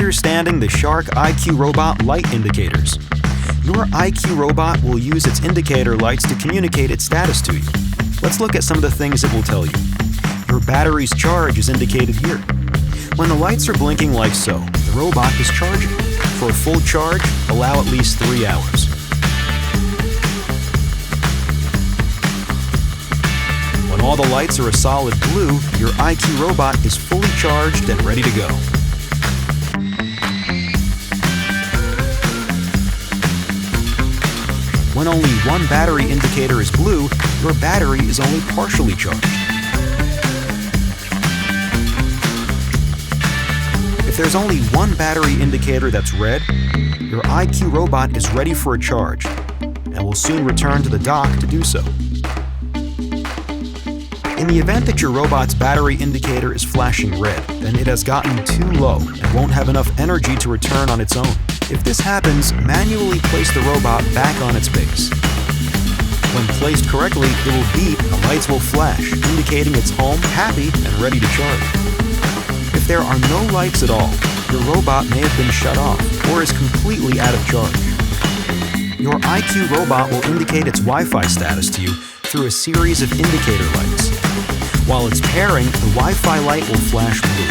understanding the Shark IQ Robot light indicators. Your IQ Robot will use its indicator lights to communicate its status to you. Let's look at some of the things it will tell you. Your battery's charge is indicated here. When the lights are blinking like so, the robot is charging. For a full charge, allow at least 3 hours. When all the lights are a solid blue, your IQ Robot is fully charged and ready to go. When only one battery indicator is blue, your battery is only partially charged. If there's only one battery indicator that's red, your IQ Robot is ready for a charge and will soon return to the dock to do so. In the event that your robot's battery indicator is flashing red, then it has gotten too low and won't have enough energy to return on its own. If this happens, manually place the robot back on its base. When placed correctly, it will beep and the lights will flash, indicating it's home, happy, and ready to charge. If there are no lights at all, your robot may have been shut off or is completely out of charge. Your IQ Robot will indicate its Wi-Fi status to you through a series of indicator lights. While it's pairing, the Wi-Fi light will flash blue.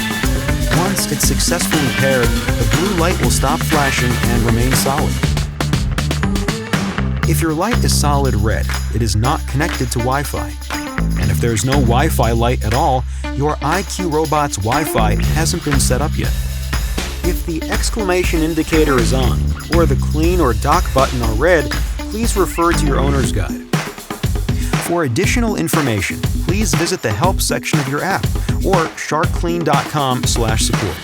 Once it's successfully paired, the blue light will stop flashing and remain solid. If your light is solid red, it is not connected to Wi-Fi. And if there's no Wi-Fi light at all, your IQ Robot's Wi-Fi hasn't been set up yet. If the exclamation indicator is on, or the clean or dock button are red, please refer to your owner's guide. For additional information, please visit the help section of your app or sharkclean.com/support.